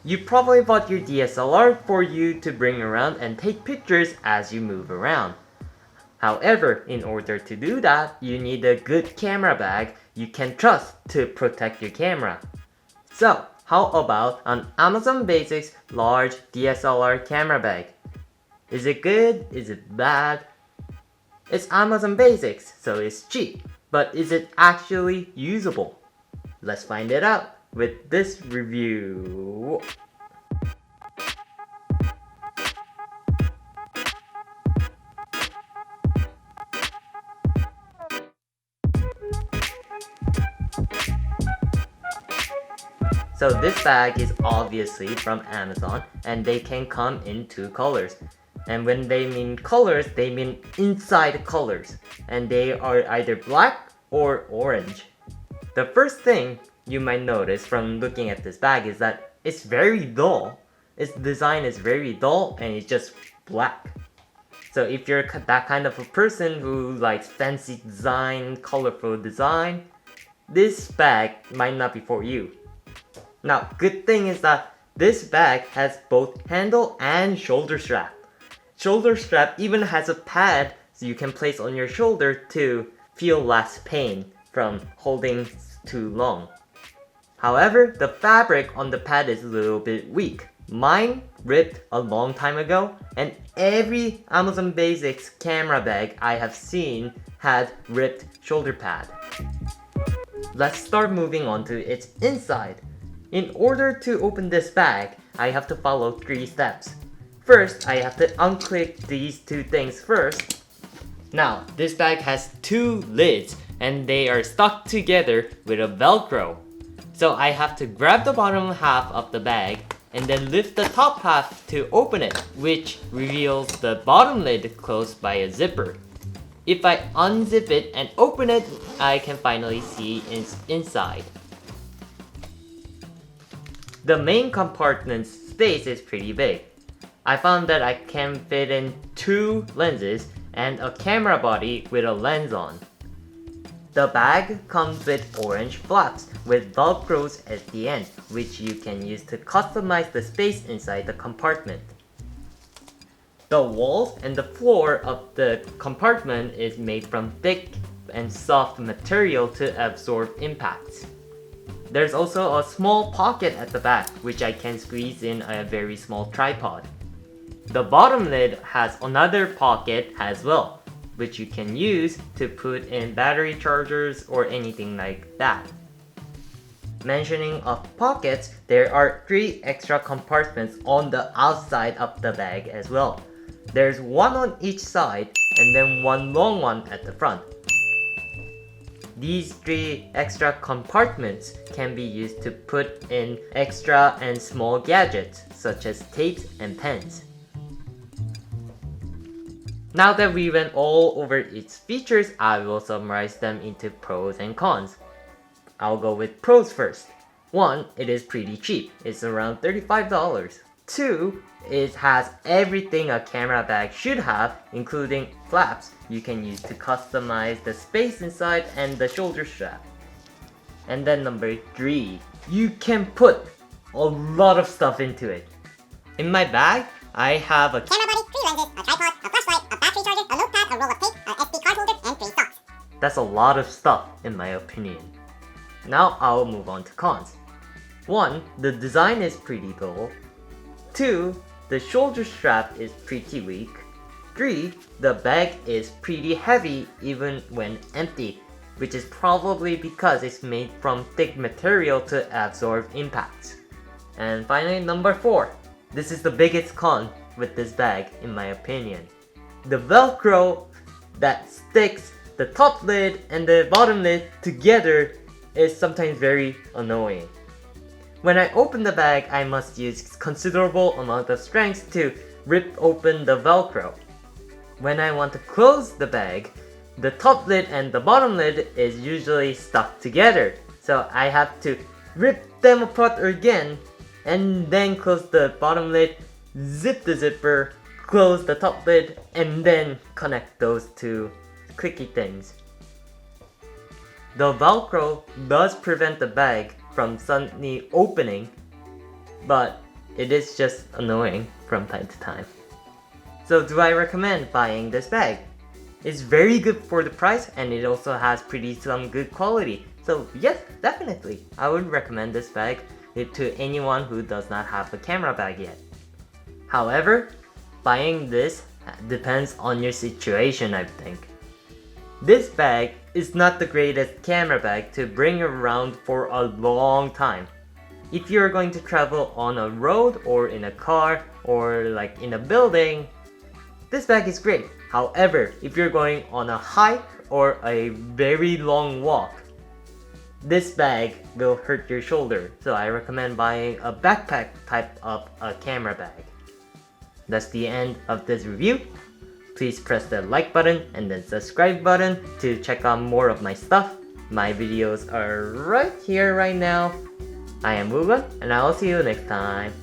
You probably bought your DSLR for you to bring around and take pictures as you move around. However, in order to do that, you need a good camera bag you can trust to protect your camera. So, how about an Amazon Basics large DSLR camera bag? Is it good? Is it bad? It's Amazon Basics, so it's cheap. But is it actually usable? Let's find it out with this review. So this bag is obviously from Amazon and they can come in two colors. And when they mean colors, they mean inside colors. And they are either black or orange. The first thing you might notice from looking at this bag is that it's very dull. Its design is very dull and it's just black. So if you're that kind of a person who likes fancy design, colorful design, this bag might not be for you. Now, good thing is that this bag has both handle and shoulder strap. Shoulder strap even has a pad so you can place on your shoulder to feel less pain from holding too long. However, the fabric on the pad is a little bit weak. Mine ripped a long time ago, and every Amazon Basics camera bag I have seen had ripped shoulder pad. Let's start moving on to its inside. In order to open this bag, I have to follow 3 steps. First, I have to unclick these 2 things first. Now, this bag has 2 lids and they are stuck together with a Velcro. So I have to grab the bottom half of the bag and then lift the top half to open it, which reveals the bottom lid closed by a zipper. If I unzip it and open it, I can finally see its inside. The main compartment's space is pretty big. I found that I can fit in 2 lenses and a camera body with a lens on. The bag comes with orange flaps with velcros at the end, which you can use to customize the space inside the compartment. The walls and the floor of the compartment is made from thick and soft material to absorb impacts. There's also a small pocket at the back, which I can squeeze in a very small tripod. The bottom lid has another pocket as well, which you can use to put in battery chargers or anything like that. Mentioning of pockets, there are 3 extra compartments on the outside of the bag as well. There's 1 on each side and then 1 long one at the front. These 3 extra compartments can be used to put in extra and small gadgets such as tapes and pens. Now that we went all over its features, I will summarize them into pros and cons. I'll go with pros first. 1, it is pretty cheap. It's around $35. 2, it has everything a camera bag should have, including flaps you can use to customize the space inside and the shoulder strap. And then number 3, you can put a lot of stuff into it. In my bag, I have a camera body, 3 lenses, a tripod, a flashlight, a battery charger, a notepad, a roll of tape, an SD card holder, and 3 socks. That's a lot of stuff in my opinion. Now I'll move on to cons. 1, the design is pretty dull. 2, the shoulder strap is pretty weak. 3, the bag is pretty heavy even when empty, which is probably because it's made from thick material to absorb impacts. And finally, number 4. This is the biggest con with this bag in my opinion. The Velcro that sticks the top lid and the bottom lid together is sometimes very annoying. When I open the bag, I must use considerable amount of strength to rip open the Velcro. When I want to close the bag, the top lid and the bottom lid is usually stuck together. So I have to rip them apart again and then close the bottom lid, zip the zipper, close the top lid, and then connect those 2 clicky things. The Velcro does prevent the bag from suddenly opening, but it is just annoying from time to time. So do I recommend buying this bag? It's very good for the price and it also has some good quality. So yes, definitely, I would recommend this bag to anyone who does not have a camera bag yet. However, buying this depends on your situation, I think. This bag is not the greatest camera bag to bring around for a long time. If you're going to travel on a road or in a car or like in a building, this bag is great. However, if you're going on a hike or a very long walk, this bag will hurt your shoulder. So I recommend buying a backpack type of a camera bag. That's the end of this review. Please press the like button and then subscribe button to check out more of my stuff. My videos are right here right now. I am Woogun and I will see you next time.